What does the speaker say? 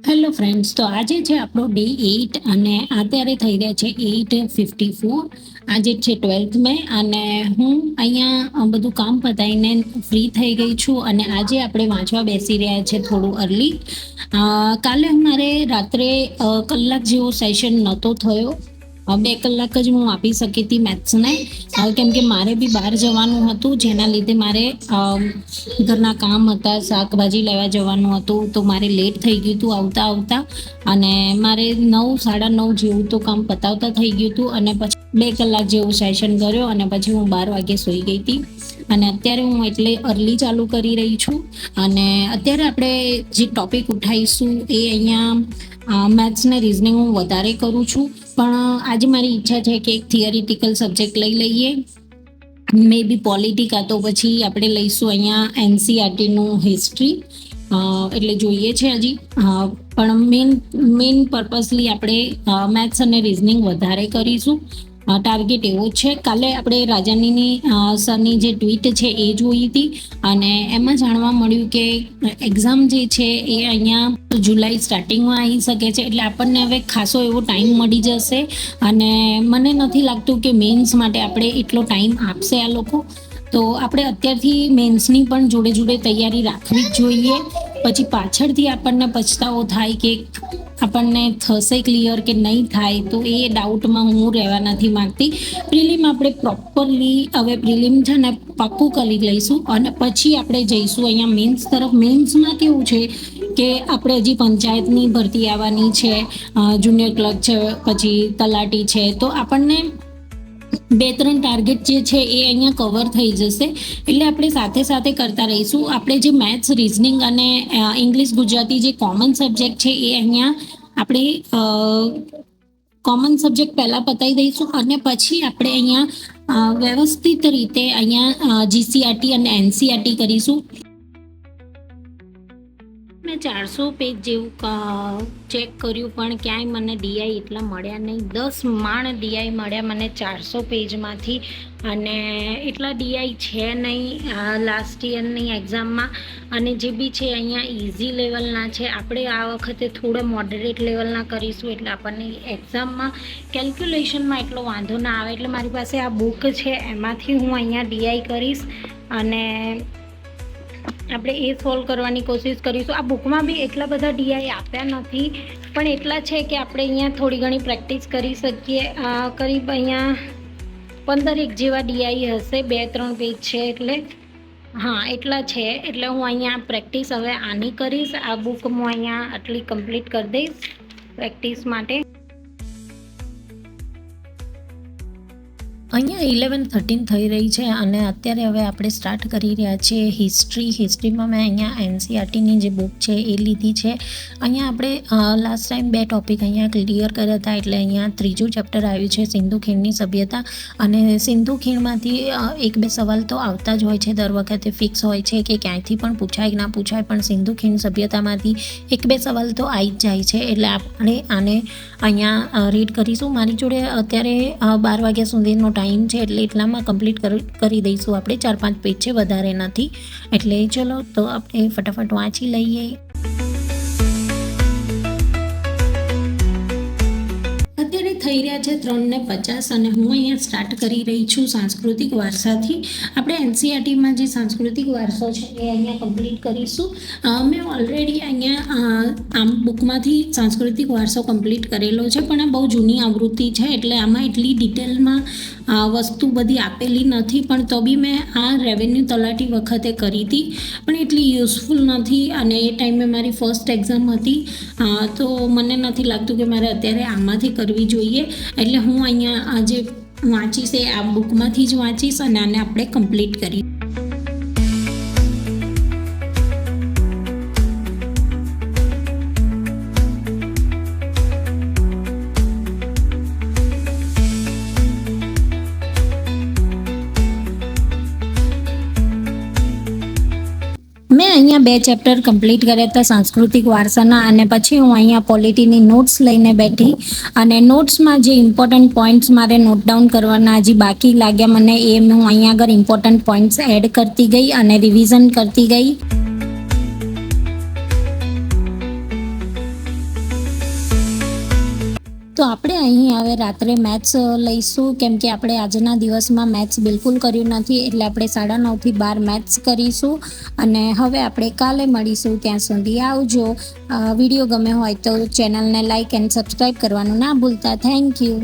Hello friends, તો આજે છે આપણો ડે 8 અને અત્યારે થઈ રહ્યા છે 8:54. આજે છે 12th મે અને હું અહીંયા બધું કામ પતાવીને ફ્રી થઈ ગઈ છું અને આજે આપણે વાંચવા બેસી રહ્યા છે થોડું અર્લી. કાલે મારે રાત્રે કલાક જેવો સેશન નહોતો થયો. 2 કલાક જ હું આપી શકી હતી મેથ્સને, કેમ કે મારે બી બહાર જવાનું હતું, જેના લીધે મારે ઘરના કામ હતા, શાકભાજી લેવા જવાનું હતું, તો મારે લેટ થઈ ગયું હતું આવતા આવતા અને મારે 9, 9:30 જેવું તો કામ પતાવતા થઈ ગયું હતું અને પછી 2 કલાક જેવું સેશન કર્યો અને પછી હું 12 વાગે સૂઈ ગઈ હતી અને અત્યારે હું એટલે અર્લી ચાલુ કરી રહી છું. અને અત્યારે આપણે જે ટોપિક ઉઠાવીશું એ અહીંયા મેથ્સ ને રિઝનિંગ હું વધારે કરું છું, પણ આજે મારી ઈચ્છા છે કે એક થિયરિટિકલ સબ્જેક્ટ લઈ લઈએ, મે બી પોલિટી, કાં તો પછી આપણે લઈશું અહીંયા એનસીઆરટીનું હિસ્ટ્રી. એટલે જોઈએ છે હજી, પણ મેઇન પર્પઝલી આપણે મેથ્સ અને રિઝનિંગ વધારે કરીશું. ટાર્ગેટ એવો જ છે. કાલે આપણે રાજાનીની સરની જે ટ્વીટ છે એ જોઈ હતી અને એમાં જાણવા મળ્યું કે એક્ઝામ જે છે એ અહીંયા જુલાઈ સ્ટાર્ટિંગમાં આવી શકે છે, એટલે આપણને હવે ખાસો એવો ટાઈમ મળી જશે અને મને નથી લાગતું કે મેન્સ માટે આપણે એટલો ટાઈમ આપશે આ લોકો. તો આપણે અત્યારથી મેન્સની પણ જોડે જોડે તૈયારી રાખવી જ જોઈએ, પછી પાછળથી આપણને પછતાવો થાય કે આપણને થશે ક્લિયર કે નહીં થાય, તો એ ડાઉટમાં હું રહેવા નથી માંગતી. પ્રિલિમ આપણે પ્રોપરલી હવે પ્રિલિમ છે ને પાક્કું કરી લઈશું અને પછી આપણે જઈશું અહીંયા મેન્સ તરફ. મેન્સમાં કેવું છે કે આપણે હજી પંચાયતની ભરતી આવવાની છે, જુનિયર ક્લર્ક છે, પછી તલાટી છે, તો આપણને 2-3 ટાર્ગેટ જે છે એ અહીંયા કવર થઈ જશે, એટલે આપણે સાથે સાથે કરતા રહીશું. આપણે જે મેથ્સ, રિઝનિંગ અને ઇંગ્લિશ ગુજરાતી જે કોમન સબ્જેક્ટ છે એ અહીંયા આપણે કોમન સબ્જેક્ટ પહેલાં પતાવી દઈશું અને પછી આપણે અહીંયા વ્યવસ્થિત રીતે અહીંયા જીસીઆરટી અને એનસીઆરટી કરીશું. મેં 400 પેજ જેવું ચેક કર્યું પણ ક્યાંય મને ડીઆઈ એટલા મળ્યા નહીં. 10 માણ ડીઆઈ મળ્યા મને 400 પેજમાંથી અને એટલા ડીઆઈ છે નહીં લાસ્ટ યરની એક્ઝામમાં. અને જે બી છે અહીંયા ઇઝી લેવલના છે. આપણે આ વખતે થોડા મોડરેટ લેવલના કરીશું એટલે આપણને એક્ઝામમાં કેલ્ક્યુલેશનમાં એટલો વાંધો ના આવે. એટલે મારી પાસે આ બુક છે, એમાંથી હું અહીંયા ડીઆઈ કરીશ અને આપણે એ સોલ્વ કરવાની કોશિશ કરીશું. આ બુકમાં બી એટલા બધા ડીઆઈ આપ્યા નથી, પણ એટલા છે કે આપણે અહીંયા થોડી ઘણી પ્રેક્ટિસ કરી શકીએ. કરીબ અહીંયા 15 જેવા ડીઆઈ હશે, 2-3 પેજ છે એટલે હા એટલા છે. એટલે હું અહીંયા પ્રેક્ટિસ હવે આની કરીશ. આ બુક હું અહીંયા આટલી કમ્પ્લીટ કરી દઈશ પ્રેક્ટિસ માટે. અહીંયા 11:13 થઈ રહી છે અને અત્યારે હવે આપણે સ્ટાર્ટ કરી રહ્યા છીએ હિસ્ટ્રીમાં મેં અહીંયા એનસીઆરટીની જે બુક છે એ લીધી છે. અહીંયા આપણે લાસ્ટ ટાઈમ 2 ટોપિક અહીંયા ક્લિયર કર્યા હતા, એટલે અહીંયા 3જું ચેપ્ટર આવ્યું છે સિંધુ ખીણની સભ્યતા. અને સિંધુ ખીણમાંથી 1-2 સવાલ તો આવતા જ હોય છે, દર વખતે ફિક્સ હોય છે કે ક્યાંયથી પણ પૂછાય ના પૂછાય, પણ સિંધુ ખીણ સભ્યતામાંથી 1-2 સવાલ તો આવી જ જાય છે, એટલે આપણે આને અહીંયા રીડ કરીશું. મારી જોડે અત્યારે 12 વાગ્યા સુધીનો ટાઈમ છે, એટલે એટલામાં કમ્પ્લીટ કરી દઈશું આપણે. 4-5 પેજ છે, વધારે નથી. એટલે ચલો તો આપણે ફટાફટ વાંચી લઈએ. થઈ રહ્યા છે 3:50 અને હું અહીંયા સ્ટાર્ટ કરી રહી છું સાંસ્કૃતિક વારસાથી. આપણે એનસીઆરટીમાં જે સાંસ્કૃતિક વારસો છે એ અહીંયા કમ્પ્લીટ કરીશું. મેં ઓલરેડી અહીંયા આમ બુકમાંથી સાંસ્કૃતિક વારસો કમ્પ્લીટ કરેલો છે, પણ આ બહુ જૂની આવૃત્તિ છે એટલે આમાં એટલી ડિટેલમાં વસ્તુ બધી આપેલી નથી, પણ તો બી મેં આ રેવન્યુ તલાટી વખતે કરી હતી, પણ એટલી યુઝફુલ નથી અને એ ટાઈમે મારી ફર્સ્ટ એક્ઝામ હતી, તો મને નથી લાગતું કે મારે અત્યારે આમાંથી કરવી જોઈએ. એટલે હું અહીંયા આજે વાંચીશ એ આ બુકમાંથી જ વાંચીશ અને આને આપણે કમ્પ્લીટ કરીએ. મેં અહીંયા 2 ચેપ્ટર કમ્પ્લીટ કર્યા હતા સાંસ્કૃતિક વારસાના અને પછી હું અહીંયા પોલિટીની નોટ્સ લઈને બેઠી અને નોટ્સમાં જે ઇમ્પોર્ટન્ટ પોઈન્ટ્સ મારે નોટ ડાઉન કરવાના હજી બાકી લાગ્યા મને, એ હું અહીંયા આગળ ઇમ્પોર્ટન્ટ પોઈન્ટ્સ એડ કરતી ગઈ અને રિવિઝન કરતી ગઈ. તો આપણે અહીં હવે રાત્રે મેથ્સ લઈશું, કેમ કે આપણે આજના દિવસમાં મેથ્સ બિલકુલ કર્યું નથી, એટલે આપણે 9:30 થી 12 મેથ્સ કરીશું. અને હવે આપણે કાલે મળીશું. ત્યાં સુધી આવજો. વિડીયો ગમે હોય તો ચેનલને લાઇક એન્ડ સબસ્ક્રાઈબ કરવાનું ના ભૂલતા. Thank you.